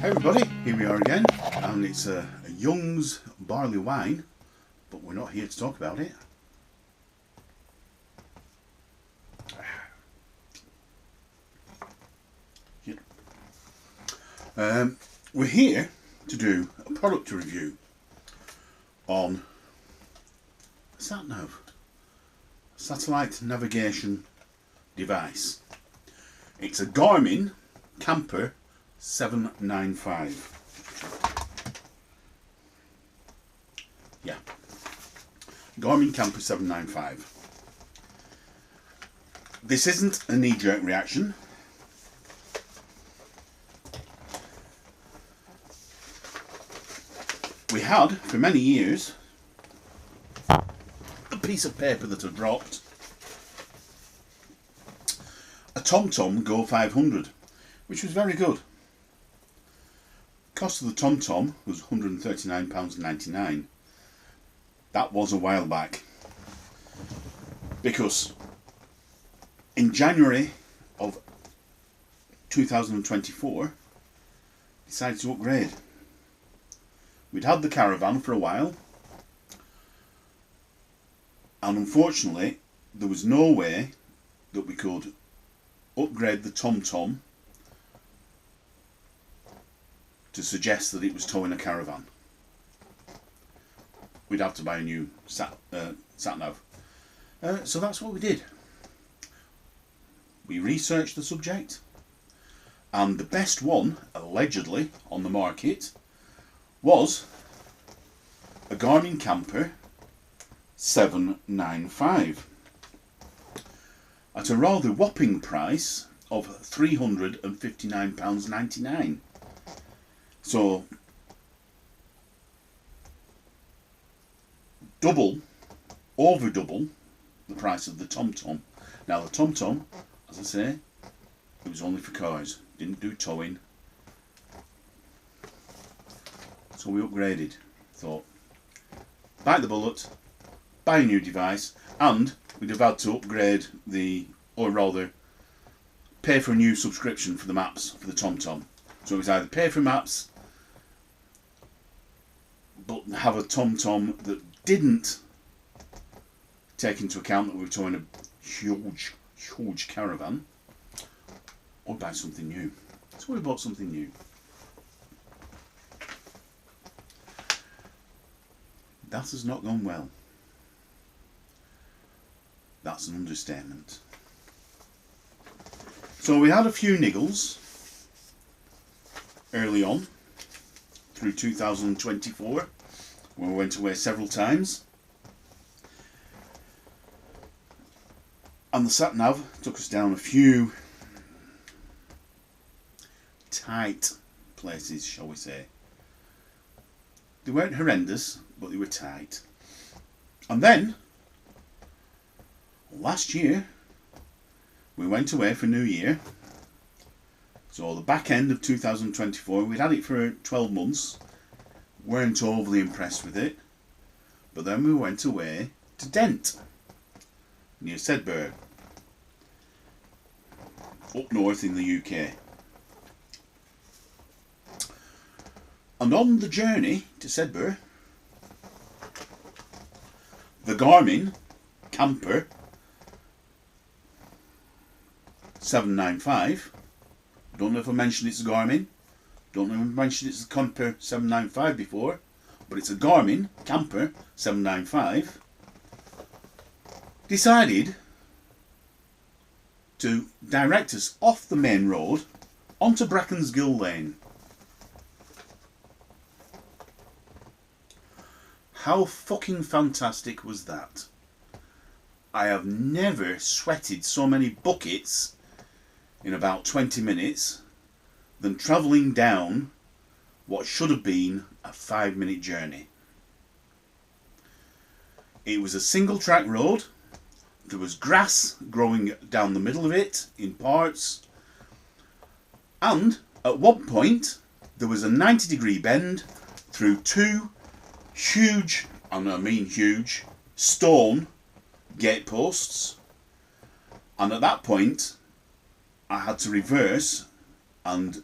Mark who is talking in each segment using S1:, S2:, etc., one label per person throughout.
S1: Hey everybody, here we are again, and it's a Young's barley wine, but we're not here to talk about it. We're here to do a product review on a sat-nav, satellite navigation device. It's a Garmin Camper 795. Yeah, Garmin Camper 795. This isn't a knee-jerk reaction. We had, for many years, a piece of paper that had dropped, a TomTom Go 500, which was very good. Cost of the TomTom was £139.99. That was a while back, because in January of 2024 decided to upgrade. We'd had the Caravan for a while, and unfortunately there was no way that we could upgrade the TomTom to suggest that it was towing a Caravan. We'd have to buy a new sat-nav. So that's what we did. We researched the subject, and the best one, allegedly, on the market was a Garmin Camper 795 at a rather whopping price of £359.99. So over double the price of the TomTom. Now the TomTom, as I say, it was only for cars, didn't do towing. So we upgraded. Thought, bite the bullet, buy a new device, and we'd have had to upgrade or rather pay for a new subscription for the maps for the TomTom. So it was either pay for maps, but have a TomTom that didn't take into account that we were towing a huge Caravan, or buy something new. So we bought something new. That has not gone well. That's an understatement. So we had a few niggles early on through 2024 when we went away several times, and the sat-nav took us down a few tight places, shall we say. They weren't horrendous, but they were tight. And then last year we went away for New Year. So the back end of 2024, we'd had it for 12 months, weren't overly impressed with it, but then we went away to Dent, near Sedbergh, up north in the UK. And on the journey to Sedbergh, the Garmin Camper 795, don't know if I mentioned it's a Garmin, don't know if I mentioned it's a Camper 795 before, but it's a Garmin Camper 795, decided to direct us off the main road onto Brackensgill Lane. How fucking fantastic was that? I have never sweated so many buckets in about 20 minutes than travelling down what should have been a 5-minute journey. It was a single track road. There was grass growing down the middle of it in parts, and at one point there was a 90-degree bend through two huge, and I mean huge, stone gate posts, and at that point I had to reverse and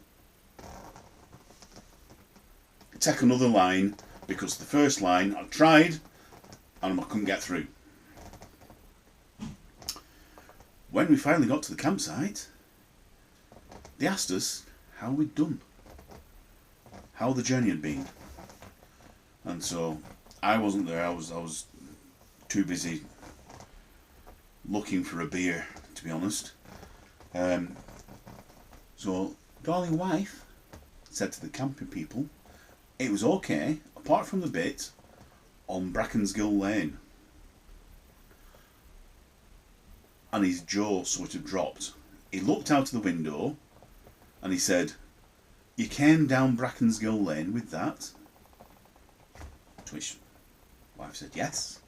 S1: take another line because the first line I tried and I couldn't get through. When we finally got to the campsite, they asked us how we'd done, how the journey had been. And so I wasn't there. I was too busy looking for a beer, to be honest. So darling wife said to the camping people it was okay apart from the bit on Brackensgill Lane. And his jaw sort of dropped. He looked out of the window and he said, "You came down Brackensgill Lane with that?" To which wife said, "Yes."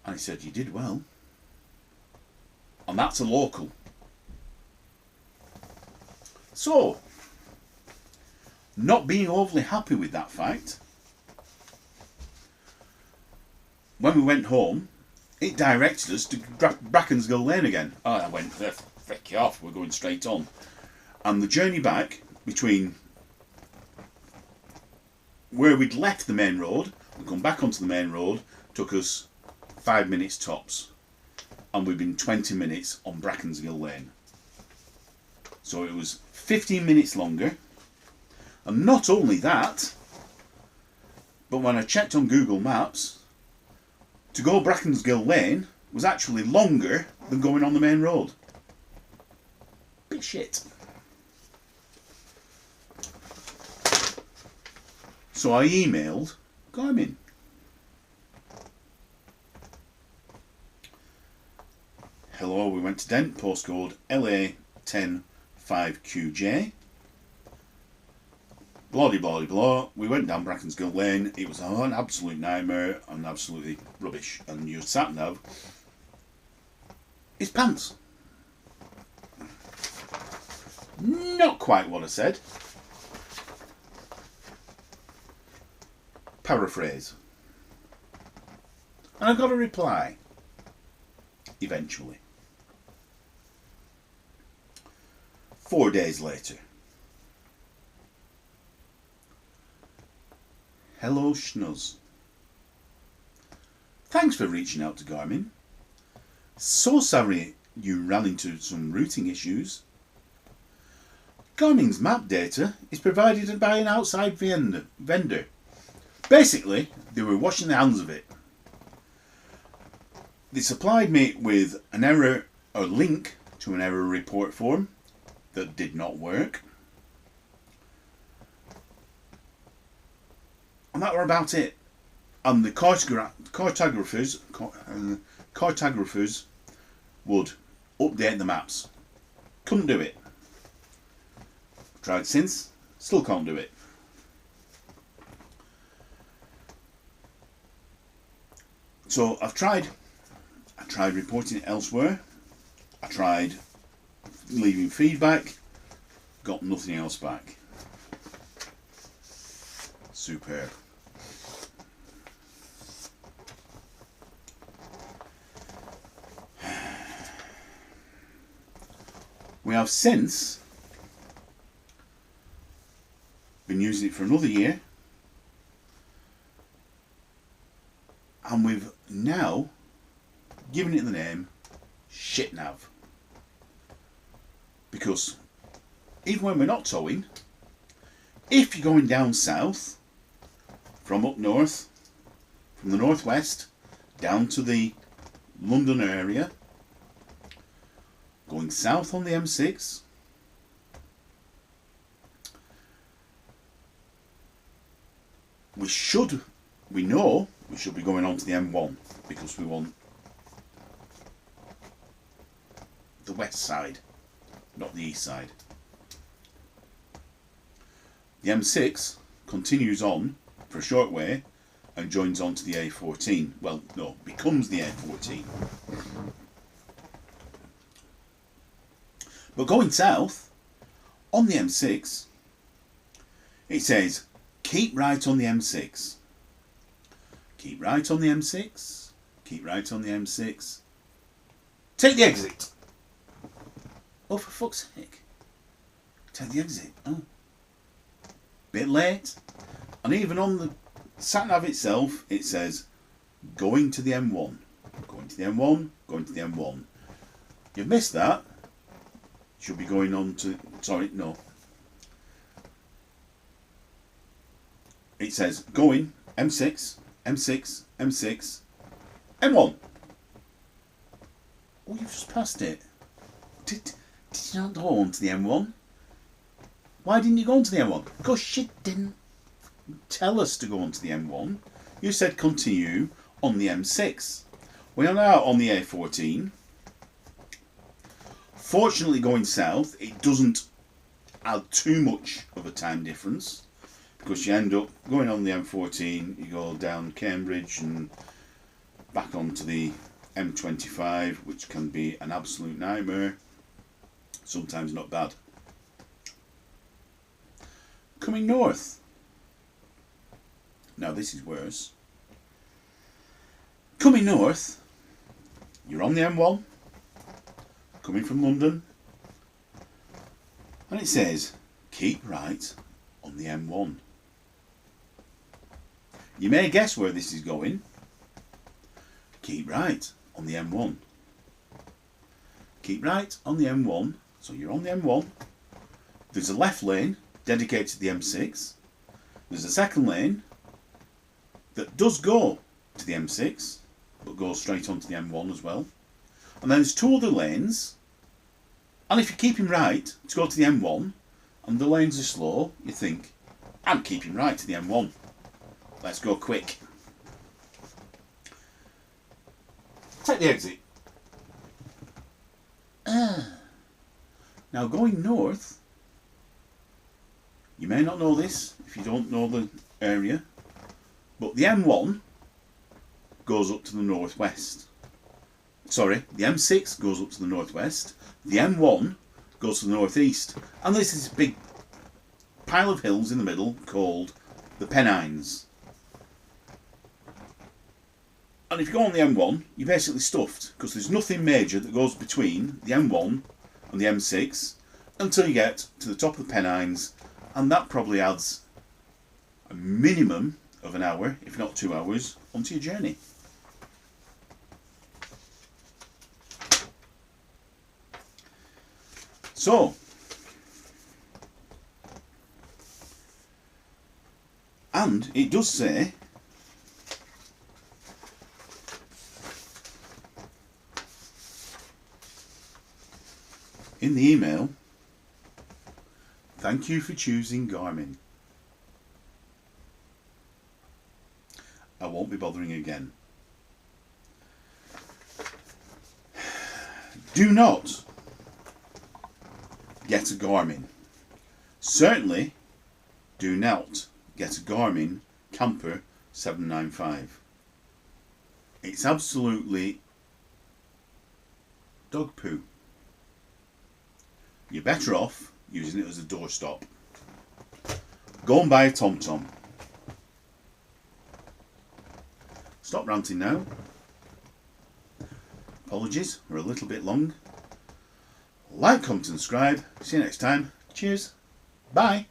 S1: And he said, "You did well." And that's a local. So, not being overly happy with that fact, when we went home, it directed us to Brackensgill Lane again. Oh, I went, frick you off, we're going straight on. And the journey back between where we'd left the main road and come back onto the main road took us 5 minutes tops. And we've been 20 minutes on Brackensgill Lane. So it was 15 minutes longer. And not only that, but when I checked on Google Maps, to go Brackensgill Lane was actually longer than going on the main road. Bit shit. So I emailed Garmin. Hello, we went to Dent, postcode LA105QJ. Blah blah blah. We went down Brackensgill Lane. It was an absolute nightmare and absolutely rubbish. And your sat nav is pants. Not quite what I said. Paraphrase. And I got a reply. Eventually. 4 days later. Hello, Schnuz. Thanks for reaching out to Garmin. So sorry you ran into some routing issues. Garmin's map data is provided by an outside vendor. Basically, they were washing their hands of it. They supplied me with an error, or link to an error report form that did not work. And that were about it. And the cartographers would update the maps. Couldn't do it. Tried since, still can't do it. So I've tried. I tried reporting it elsewhere. I tried leaving feedback. Got nothing else back. Superb. We have since been using it for another year, and we've now given it the name Shitnav, because even when we're not towing, if you're going down south from up north, from the northwest down to the London area, going south on the M6, we know we should be going on to the M1 because we want the west side, not the east side. The M6 continues on for a short way and joins on to the A14. Well, no, becomes the A14. But going south, on the M6, it says, keep right on the M6. Keep right on the M6. Keep right on the M6. Take the exit. Oh, for fuck's sake. Take the exit. Oh. Bit late. And even on the sat-nav itself, it says, going to the M1. Going to the M1, going to the M1. You've missed that. Should be going on to... Sorry, no. It says, going, M6, M6, M6, M1. Oh, you've just passed it. Did you not go on to the M1? Why didn't you go on to the M1? Because you didn't tell us to go on to the M1. You said continue on the M6. We are now on the A14. Fortunately, going south, it doesn't add too much of a time difference, because you end up going on the M14, you go down Cambridge and back onto the M25, which can be an absolute nightmare, sometimes not bad. Coming north. Now this is worse. Coming north, you're on the M1, coming from London, and it says, keep right on the M1. You may guess where this is going. Keep right on the M1. Keep right on the M1. So you're on the M1. There's a left lane dedicated to the M6. There's a second lane that does go to the M6, but goes straight onto the M1 as well. And then there's two other lanes. And if you're keeping right to go to the M1 and the lanes are slow, you think, I'm keeping right to the M1. Let's go quick. Take the exit. Now going north, you may not know this if you don't know the area, but the M1 goes up to the northwest. Sorry, the M6 goes up to the northwest, the M1 goes to the northeast, and this is a big pile of hills in the middle called the Pennines. And if you go on the M1, you're basically stuffed, because there's nothing major that goes between the M1 and the M6 until you get to the top of the Pennines, and that probably adds a minimum of an hour, if not 2 hours, onto your journey. So, and it does say in the email, thank you for choosing Garmin. I won't be bothering again. Do not get a Garmin. Certainly do not get a Garmin Camper 795. It's absolutely dog poo. You're better off using it as a doorstop. Go and buy a TomTom. Stop ranting now. Apologies, we're a little bit long. Like, comment and subscribe. See you next time. Cheers. Bye.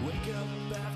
S2: Wake up.